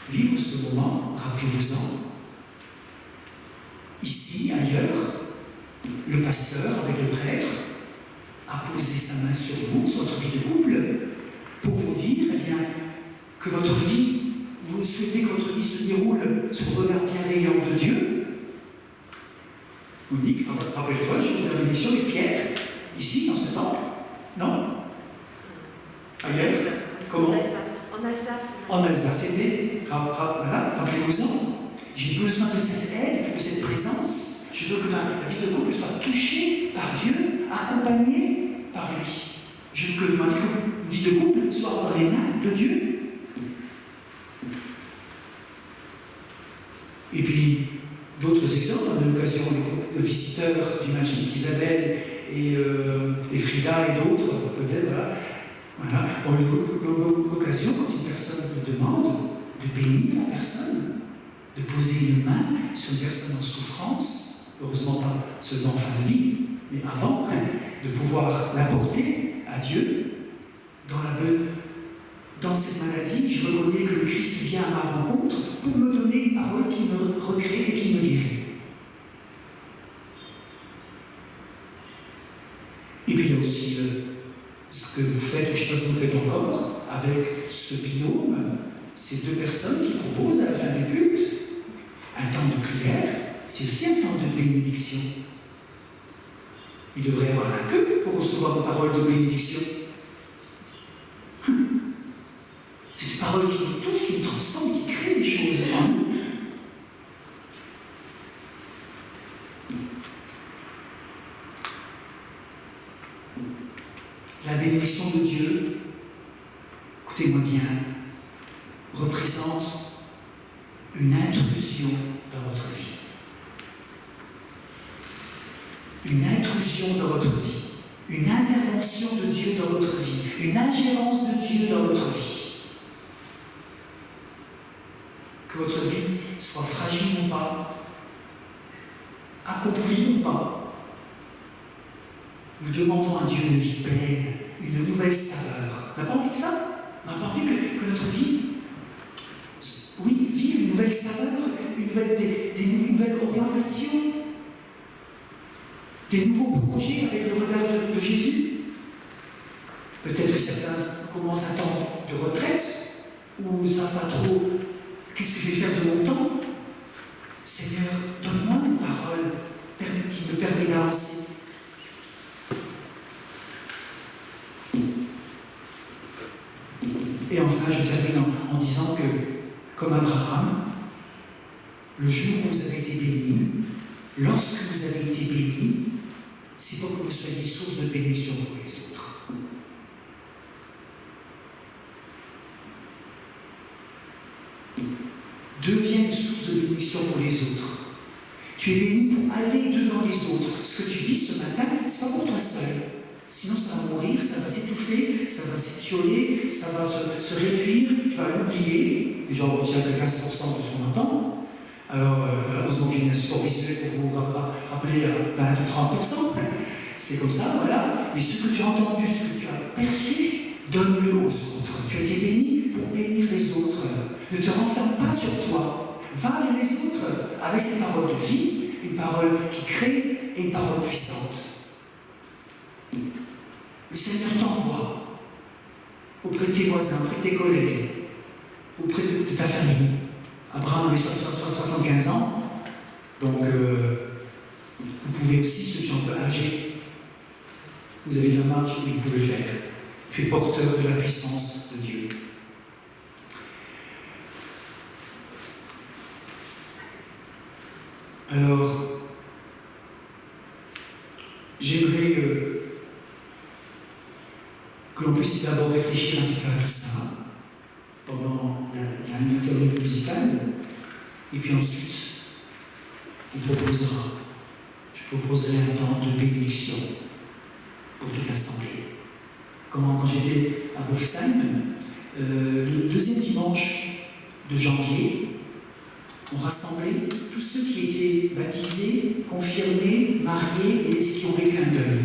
S1: vivre ce moment, rappelez-vous-en. Ici, ailleurs, le pasteur, avec le prêtre, a posé sa main sur vous, sur votre vie de couple, pour vous dire, eh bien, que votre vie, vous souhaitez que votre vie se déroule sous le regard bienveillant de Dieu. Monique, rappelle-toi le jour de la bénédiction de Pierre, ici, dans ce temple. Non? Ailleurs? Comment?
S9: En Alsace.
S1: En Alsace, c'était, voilà, rappelez-vous-en. J'ai besoin de cette aide, de cette présence. Je veux que ma vie de couple soit touchée par Dieu, accompagnée par lui. Je veux que ma vie de couple soit dans les mains de Dieu. Et puis, d'autres exemples, on a l'occasion de visiteurs, j'imagine qu'Isabelle et Frida et d'autres, peut-être, voilà, ont eu l'occasion, quand une personne me demande, de bénir la personne, de poser une main sur une personne en souffrance, heureusement pas seulement en fin de vie, mais avant, de pouvoir l'apporter à Dieu dans cette maladie. Je reconnais que le Christ vient à ma rencontre pour me donner une parole qui me recrée et qui me guérit. Et puis il y a aussi ce que vous faites, ou je ne sais pas si vous faites encore, avec ce binôme, ces deux personnes qui proposent à la fin du culte un temps de prière, c'est aussi un temps de bénédiction. Il devrait y avoir la queue pour recevoir une parole de bénédiction. C'est une parole qui nous touche, qui nous transforme, qui crée des choses en nous. La bénédiction de Dieu, écoutez-moi bien, représente une intrusion dans votre vie. Une intrusion dans votre vie. Une intervention de Dieu dans votre vie. Une ingérence de Dieu dans votre vie. Que votre vie soit fragile ou pas, accomplie ou pas, nous demandons à Dieu une vie pleine, une nouvelle saveur. On n'a pas envie de ça? On n'a pas envie que notre vie, oui, vive une nouvelle saveur, une nouvelle orientation, des nouveaux projets avec le regard de Jésus. Peut-être que certains commencent à attendre de retraite, ou ne savent pas trop qu'est-ce que je vais faire de mon temps. Seigneur, donne-moi une parole qui me permet d'avancer. Et enfin, je termine en disant que, comme Abraham, le jour où vous avez été béni, lorsque vous avez été béni, c'est pour que vous soyez source de bénédiction pour les autres. Deviens une source de bénédiction pour les autres. Tu es béni pour aller devant les autres. Ce que tu vis ce matin, ce n'est pas pour toi seul. Sinon, ça va mourir, ça va s'étouffer, ça va s'étioler, ça va se réduire, tu vas l'oublier. Les gens retiennent que 15% de ce qu'on entend. Alors, heureusement qu'il y a un support visuel pour vous rappeler à 20 ou 30%. C'est comme ça, voilà. Mais ce que tu as entendu, ce que tu as perçu, donne-le aux autres. Tu as été béni pour bénir les autres. Ne te renferme pas sur toi. Va vers les autres avec ces paroles de vie, une parole qui crée et une parole puissante. Le Seigneur t'envoie auprès de tes voisins, auprès de tes collègues, auprès de ta famille. Abraham avait 75 ans, donc vous pouvez aussi, ceux qui sont un peu âgés, vous avez de la marge et vous pouvez le faire. Tu es porteur de la puissance de Dieu. Alors, j'aimerais que l'on puisse d'abord réfléchir un petit peu à tout ça pendant l'interlude musicale, et puis ensuite, je proposerai un temps de bénédiction pour toute l'Assemblée. Quand j'étais à Bofsheim, le deuxième dimanche de janvier, on rassemblait tous ceux qui étaient baptisés, confirmés, mariés et ceux qui ont vécu un deuil.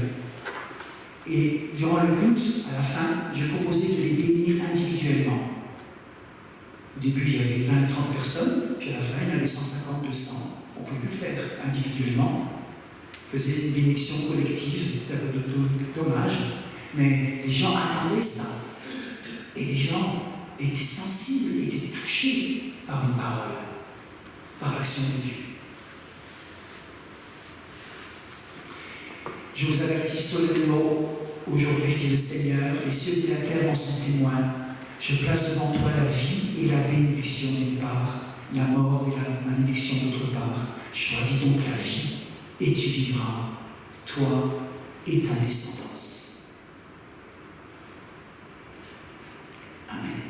S1: Et durant le culte, à la fin, je proposais de les bénir individuellement. Au début, il y avait 20-30 personnes, puis à la fin, il y en avait 150-200. On pouvait le faire individuellement. On faisait une bénédiction collective d'hommage, mais les gens attendaient ça. Et les gens étaient sensibles, étaient touchés par une parole, par l'action de Dieu. Je vous avertis solennellement aujourd'hui, dit le Seigneur, les cieux et la terre en sont témoins. Je place devant toi la vie et la bénédiction d'une part, la mort et la malédiction d'autre part. Choisis donc la vie et tu vivras, toi et ta descendance. Amen.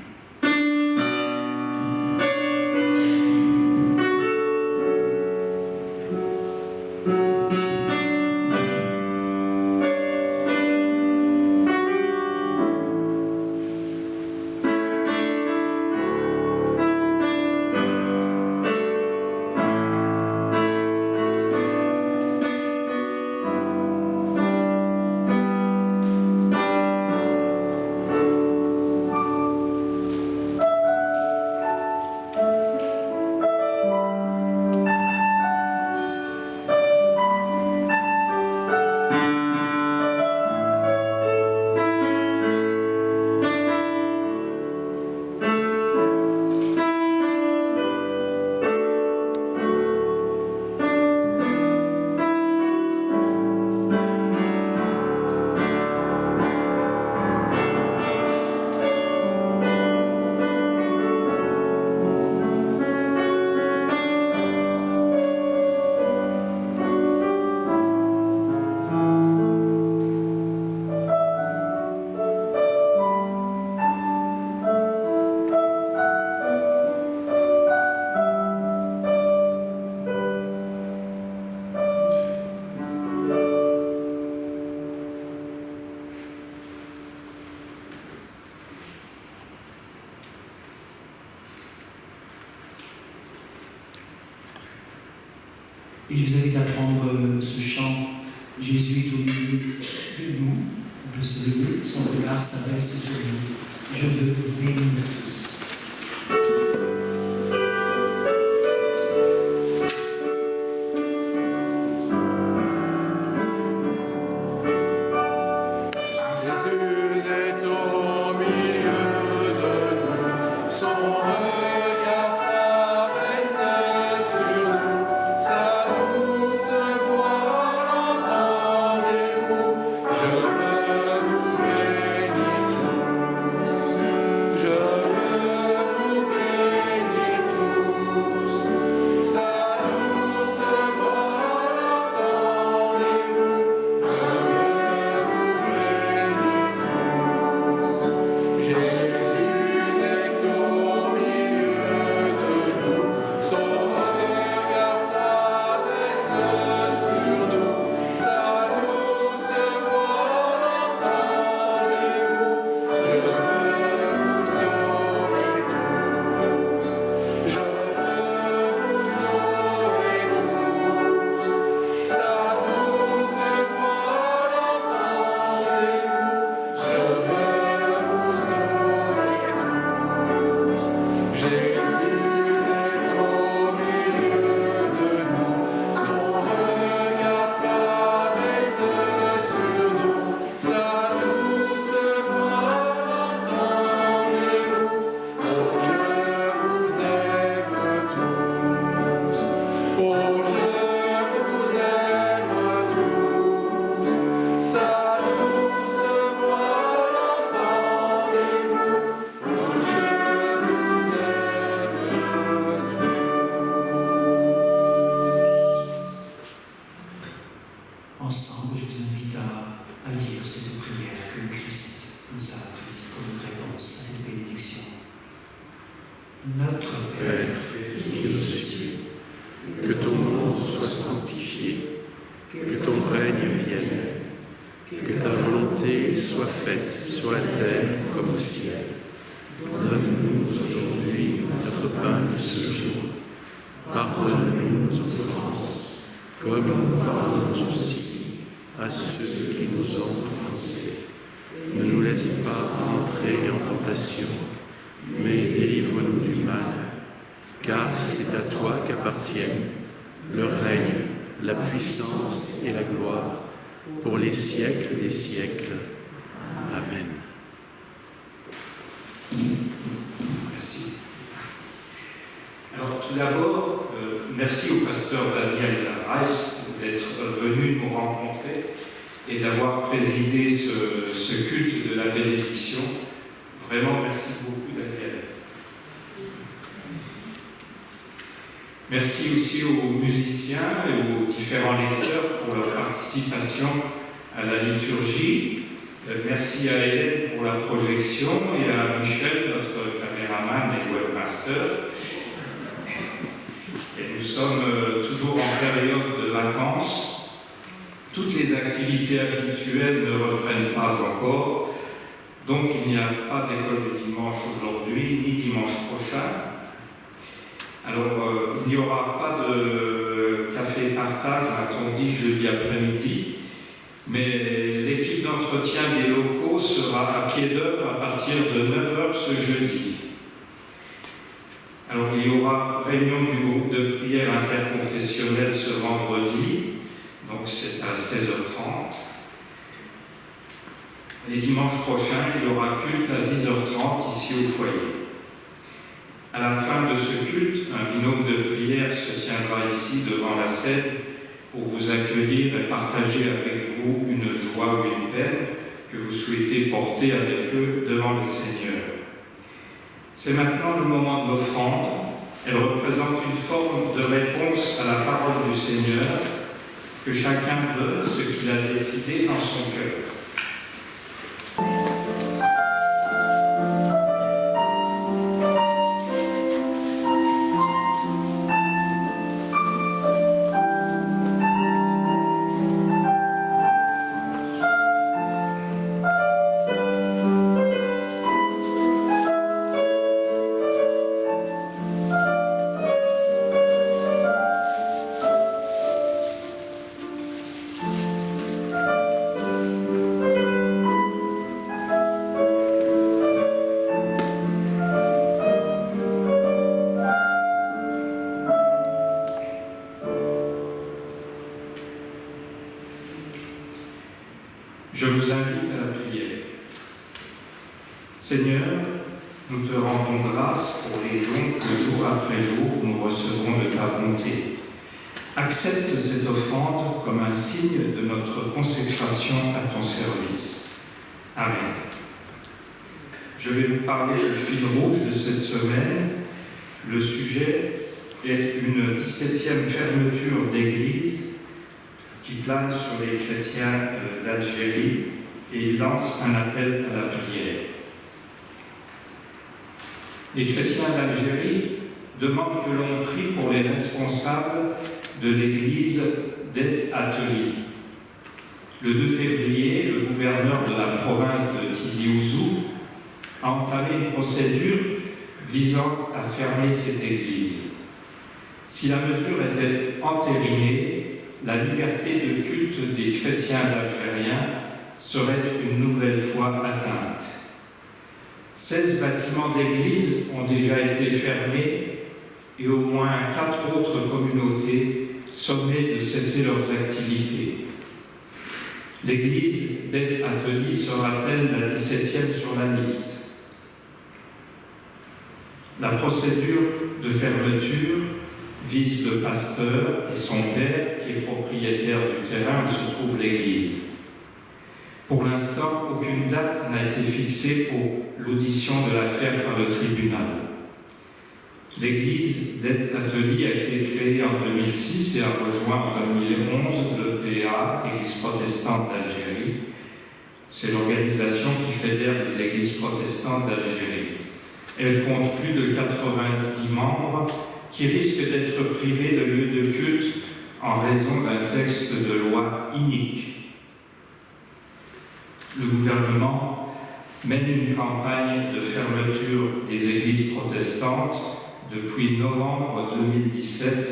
S1: Et je vous invite à prendre ce chant. Jésus est au milieu de nous. On peut se lever, son regard s'abaisse sur nous. Je veux vous bénir tous.
S9: Je
S1: Notre Père, qui es aux cieux,
S8: que ton nom soit sanctifié, que ton règne vienne, que ta volonté soit faite sur la terre comme au ciel. Donne-nous aujourd'hui notre pain de ce jour. Pardonne-nous nos offenses, comme nous pardonnons aussi à ceux qui nous ont offensés. Ne nous laisse pas entrer en tentation, mais délivre-nous du mal, car c'est à toi qu'appartiennent le règne, la puissance et la gloire, pour les siècles des siècles. Amen.
S5: Merci. Alors tout d'abord, merci au pasteur Daniel Reiss d'être venu nous rencontrer et d'avoir présidé ce culte de la bénédiction. Vraiment, merci beaucoup Daniel. Merci aussi aux musiciens et aux différents lecteurs pour leur participation à la liturgie. Merci à Hélène pour la projection et à Michel, notre caméraman et webmaster. Et nous sommes toujours en période de vacances. Toutes les activités habituelles ne reprennent pas encore. Donc il n'y a pas d'école de dimanche aujourd'hui, ni dimanche prochain. Alors il n'y aura pas de café partage, a-t-on dit, jeudi après-midi. Mais l'équipe d'entretien des locaux sera à pied d'œuvre à partir de 9h ce jeudi. Alors il y aura réunion du groupe de prière interconfessionnel ce vendredi, donc c'est à 16h30. Et dimanche prochain, il y aura culte à 10h30 ici au foyer. À la fin de ce culte, un binôme de prière se tiendra ici devant la scène pour vous accueillir et partager avec vous une joie ou une peine que vous souhaitez porter avec eux devant le Seigneur. C'est maintenant le moment de l'offrande. Elle représente une forme de réponse à la parole du Seigneur, que chacun donne ce qu'il a décidé dans son cœur. Je vous invite à la prière. Seigneur, nous te rendons grâce pour les dons que jour après jour nous recevons de ta bonté. Accepte cette offrande comme un signe de notre consécration à ton service. Amen. Je vais vous parler du fil rouge de cette semaine. Le sujet est une 17e fermeture d'église qui plane sur les chrétiens d'Algérie et il lance un appel à la prière. Les chrétiens d'Algérie demandent que l'on prie pour les responsables de l'église d'Et Ateli. Le 2 février, le gouverneur de la province de Tizi Ouzou a entamé une procédure visant à fermer cette église. Si la mesure était entérinée, la liberté de culte des chrétiens algériens serait une nouvelle fois atteinte. 16 bâtiments d'église ont déjà été fermés et au moins 4 autres communautés sommées de cesser leurs activités. L'église d'Et Ateli sera-t-elle la 17e sur la liste? La procédure de fermeture vise le pasteur et son père qui est propriétaire du terrain où se trouve l'église. Pour l'instant, aucune date n'a été fixée pour l'audition de l'affaire par le tribunal. L'église d'Et Ateli a été créée en 2006 et a rejoint en 2011 l'EPA, Église protestante d'Algérie. C'est l'organisation qui fédère les églises protestantes d'Algérie. Elle compte plus de 90 membres qui risquent d'être privés de lieu de culte en raison d'un texte de loi inique. Le gouvernement mène une campagne de fermeture des églises protestantes depuis novembre 2017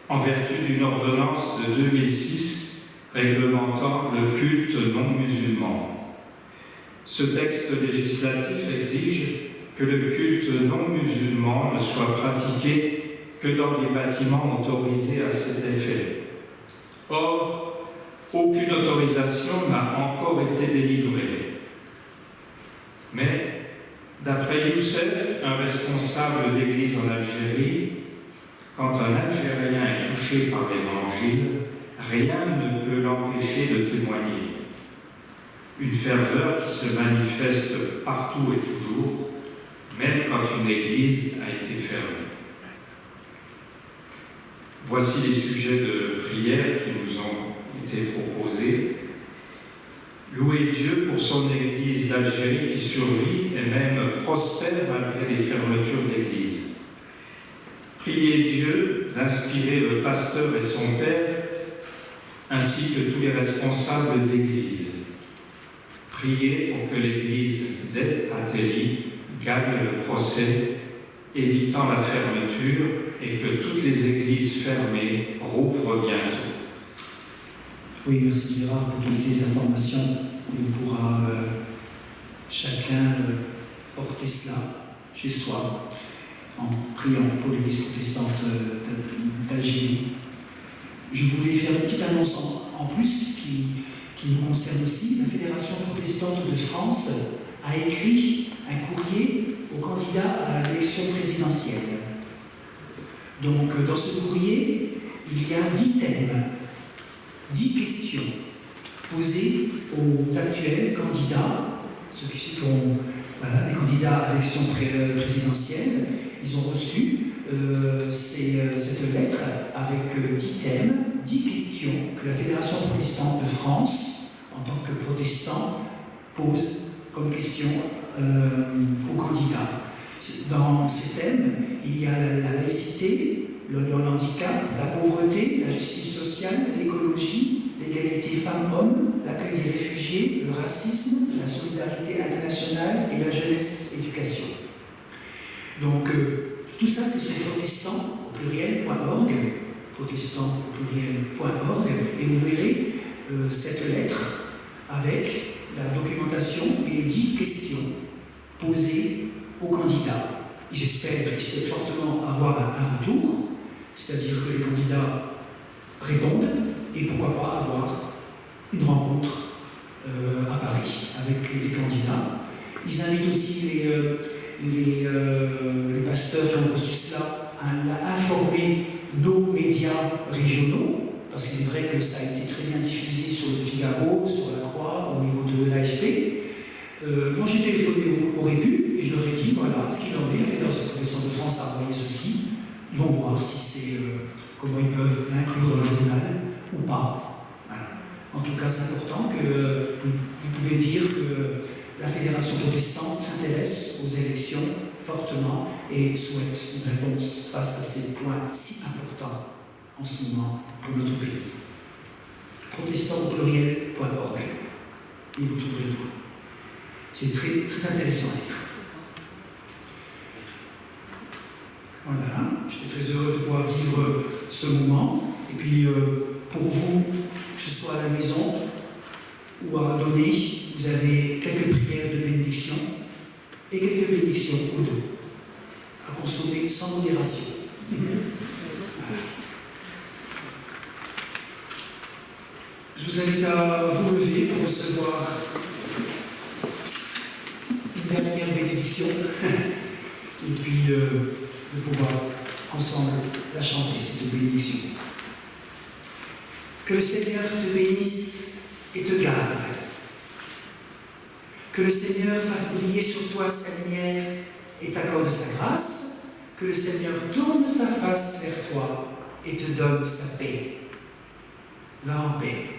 S5: en vertu d'une ordonnance de 2006 réglementant le culte non musulman. Ce texte législatif exige que le culte non musulman ne soit pratiqué que dans les bâtiments autorisés à cet effet. Or, aucune autorisation n'a encore été délivrée. Mais, d'après Youssef, un responsable d'église en Algérie, quand un Algérien est touché par l'Évangile, rien ne peut l'empêcher de témoigner. Une ferveur qui se manifeste partout et toujours, même quand une église a été fermée. Voici les sujets de prière qui nous ont été proposés. Louer Dieu pour son Église d'Algérie qui survit et même prospère malgré les fermetures d'églises. Prier Dieu d'inspirer le pasteur et son père, ainsi que tous les responsables d'église. Prier pour que l'église d'Ed Ateli gagne le procès, évitant la fermeture et que toutes les églises fermées rouvrent bientôt.
S1: Oui, merci Gérard pour toutes ces informations. On pourra chacun porter cela chez soi en priant pour l'Église protestante d'Algérie. Je voulais faire une petite annonce en plus qui nous concerne aussi. La Fédération protestante de France a écrit un courrier aux candidats à l'élection présidentielle. Donc, dans ce courrier, il y a 10 thèmes, 10 questions posées aux actuels candidats, ceux qui sont des candidats à l'élection présidentielle. Ils ont reçu cette lettre avec 10 thèmes, 10 questions que la Fédération protestante de France, en tant que protestant, pose comme question aux candidats. Dans ces thèmes, il y a la laïcité, le handicap, la pauvreté, la justice sociale, l'écologie, l'égalité femmes-hommes, l'accueil des réfugiés, le racisme, la solidarité internationale et la jeunesse-éducation. Donc, tout ça, c'est sur protestant-pluriel.org, protestant-pluriel.org, et vous verrez cette lettre avec la documentation et les 10 questions posées aux candidats. J'espère fortement avoir un retour, c'est-à-dire que les candidats répondent, et pourquoi pas avoir une rencontre à Paris avec les candidats. Ils invitent aussi les pasteurs qui ont reçu cela à informer nos médias régionaux, parce qu'il est vrai que ça a été très bien diffusé sur le Figaro, sur la Croix, au niveau de l'AFP. Moi j'ai téléphoné au Répu et je leur ai dit voilà ce qu'il en est. La Fédération protestante de France a envoyé ceci. Ils vont voir si c'est comment ils peuvent l'inclure dans le journal ou pas. Voilà. En tout cas, c'est important que vous pouvez dire que la Fédération protestante s'intéresse aux élections fortement et souhaite une réponse face à ces points si importants en ce moment pour notre pays. protestant-pluriel.org et vous trouverez tout. C'est très, très intéressant à lire. Voilà, j'étais très heureux de pouvoir vivre ce moment. Et puis, pour vous, que ce soit à la maison ou à donner, vous avez quelques prières de bénédiction et quelques bénédictions au dos, à consommer sans modération. Je vous invite à vous lever pour recevoir une dernière bénédiction et puis de pouvoir ensemble la chanter, cette bénédiction. Que le Seigneur te bénisse et te garde. Que le Seigneur fasse briller sur toi sa lumière et t'accorde sa grâce. Que le Seigneur tourne sa face vers toi et te donne sa paix. Va en paix.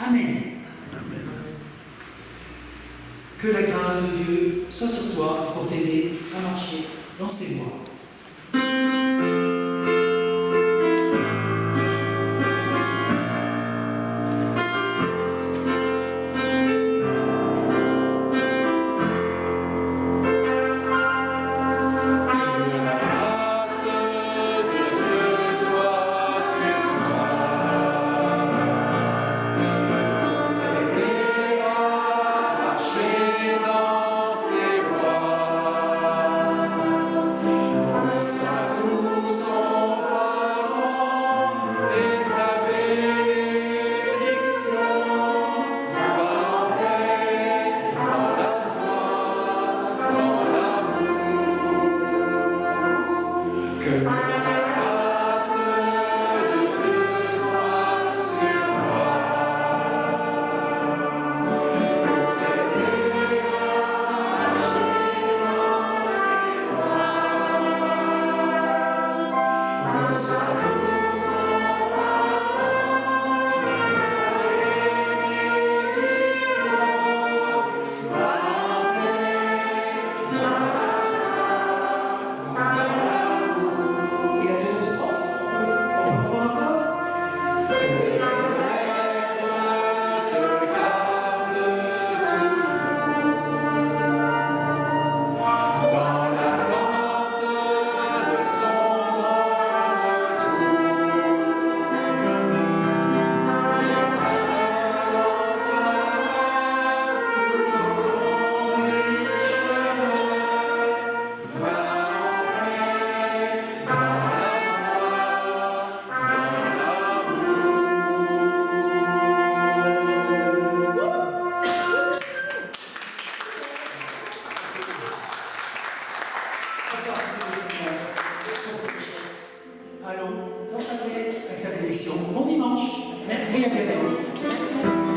S1: Amen. Amen. Que la grâce de Dieu soit sur toi pour t'aider à marcher dans ses voies. Allons dans sa paix avec sa bénédiction. Bon dimanche. Merci à bientôt.